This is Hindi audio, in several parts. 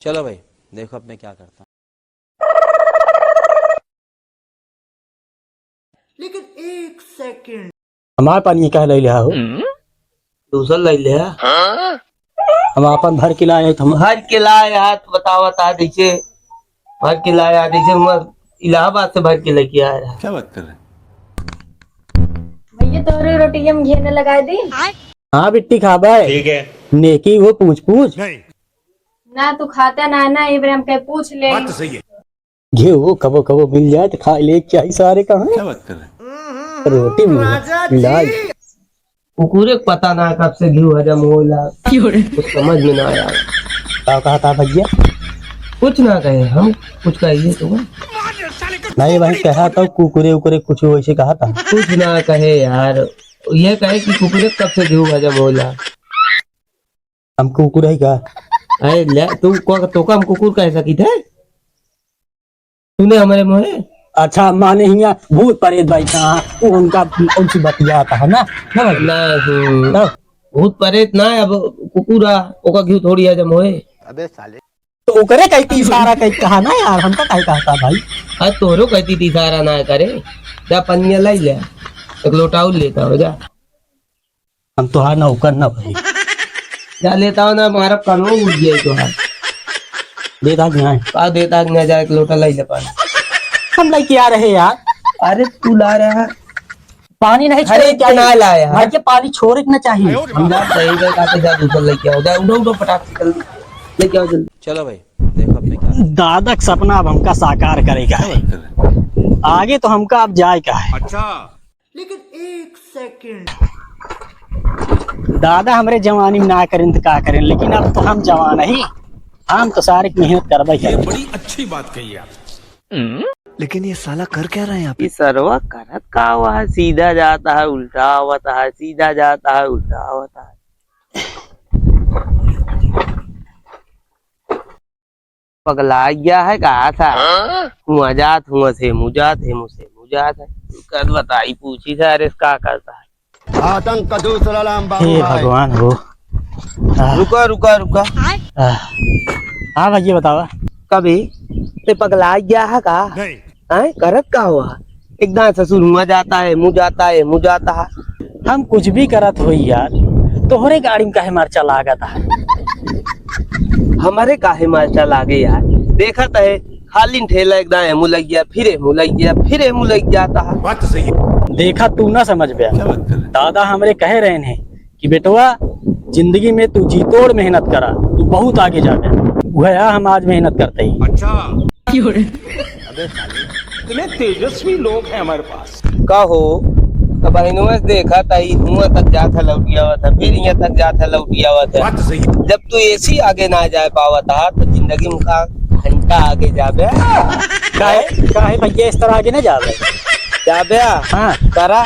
चलो भाई देखो अब मैं क्या करता हूँ। लेकिन एक सेकंड, हमारे पानी कह ले लिया हो दूसरा ले लिया। हम अपन भर के लाए तो हम भर के लाए हाथ बतावा था जैसे भर के लाया जैसे हम इलाहाबाद से भर के लेके आया रहा। क्या बात कर रहे हैं? भैया तोरे रोटी हम घेने लगाए दी हाँ बिट्टी खाबा ठीक है। नेकी वो पूछ पूछ ना तू खाता ना ना ये बार हम कहे पूछ ले। बात तो सही है। घी वो कबो कबो मिल जाए तो खा ले चाहिए सारे कहाँ क्या बात कर रहे हैं? रोटी मिला कुकुरे को पता ना कब से घी हजम होला कुछ समझ में ना आया। क्या कहा था भैया? कुछ ना कहे हम कुछ कहिए तो नहीं भाई कहा था कुकुरे उकुरे कुछ वैसे कहा था। कुछ ना कहे यार, ये कहे कि कुकुरे को कब से घी हजम होला। हम कुकुर ही कहा अरे ले तू तो हम कुकुर कह सकी थे तूने हमारे मुँह। अच्छा माने हिया भूत प्रेत भाई कहा वो उनका उनसे बतिया था ना ना भाई ना भूत प्रेत ना अब कुकुरा ओका घी थोड़ी हजम होए। तो ओकरे कहती सारा कह कहा ना यार हमका कह कहा था भाई। आज तोरो कहती थी सारा ना करे जा पनिया लाई ले एक लोटा और लेता हो जा। हम तो हाँ नौकर ना भाई जा लेता हो ना हमारा कानून उठ गया तो हाथ देता गया का देता ना जा एक लोटा लाई ले पानी। हम लेके आ रहे यार। अरे तू ला रहा है पानी नहीं अरे छोड़े क्या ना लाया भाई के पानी छोड़े ना चाहिए। हम जा सही गए काटे जा दूसरा लेके आओ जा उठो उठो पटाख से जल्दी लेके आओ जल्दी। चलो भाई देखो अब मैं क्या करता दादा का सपना अब हमका साकार करेगा है। हूँ। आगे तो हमका अब जाए का है। अच्छा लेकिन एक सेकंड, दादा हमारे जवानी में ना करें तो क्या करें, लेकिन अब तो हम जवान ही हम तो सारी मेहनत करबे ये करें। बड़ी अच्छी बात कही आप। लेकिन ये साला कर क्या रहा है यहाँ पे? ये सरवा करत का हुआ है, सीधा जाता है उल्टा होता है, सीधा जाता है उल्टा होता है। पगला गया है कहा था हुआ जात हुआ से मुजात है मुझसे मुजात है कर बताई पूछी था अरे क्या करता है। आतंक का दूसरा नाम हे बाबू भाई। भगवान हो। रुका रुका रुका हाँ भैया बतावा कभी ते पगला गया है का नहीं है करत का हुआ एकदम ससुर हुआ जाता है मुँह जाता है मुँह जाता है। हम कुछ भी करत हो यार तोहरे गाड़ी में काहे मर्चा लागत है। हमारे काहे मास्टर लागे यार देखत है खाली ठेला एकदम मुँह लग गया फिर मुँह लग गया फिर मुँह लग जाता है। बात तो सही है। देखा तू ना समझ पाया। क्या बात कर रहे हैं? दादा हमरे कह रहे हैं कि बेटवा जिंदगी में तू जी तोड़ मेहनत करा तू बहुत आगे जा गया। वह हम आज मेहनत करते ही। अच्छा इतने तेजस्वी लोग हैं हमारे पास। का हो तो बहनों से देखा था धुआं तक जाता लौटिया हुआ था फिर यहाँ तक जाता लौटिया हुआ था। बात तो सही है। जब तू ऐसी आगे ना जा पावा था तो जिंदगी में का घंटा आगे जाबे काहे भैया इस तरह आगे ना जा रहे। जाबे हाँ करा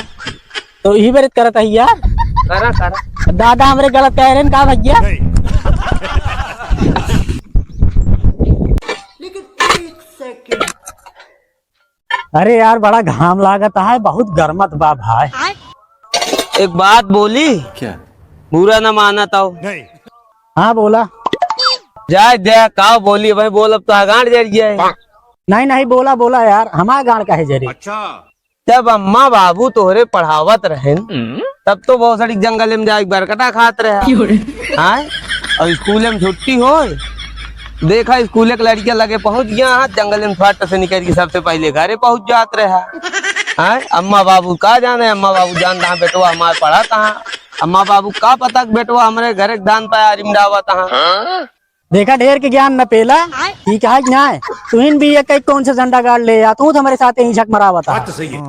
तो यही बात करता है यार। करा करा दादा हमरे गलत कह रहे हैं का भैया। नहीं लेकिन एक सेकंड, अरे यार बड़ा घाम लागत है बहुत गर्मत बा भाई। एक बात बोली क्या? बुरा ना माना था नहीं हाँ बोला। जाए दे का बोली भाई बोल अब तो गांठ जड़ गया है। नहीं नहीं बोला बोला यार हमारा गाड़ का है जरी। अच्छा जब अम्मा बाबू तोहरे पढ़ावत रहे तब तो बहुत सारी जंगल में जाके बरकटा खात रहे हाँ? और स्कूल में छुट्टी हो देखा स्कूल के लड़कियां लगे पहुंच गया हाँ जंगल में फाट से निकल के सबसे पहले घरे पहुंच जात रहे हाँ? अम्मा बाबू का जाने अम्मा बाबू जान रहा बेटवा हमारे पढ़ा कहाँ अम्मा बाबू का पता बेटवा हमारे घरे दान पाया रिमडावा हाँ? देखा ढेर के ज्ञान न पेला ठीक है ना तू भी एक कौन सा झंडा गाड़ ले या तू तो हमारे साथ ही झक मरावा था। बात तो सही है।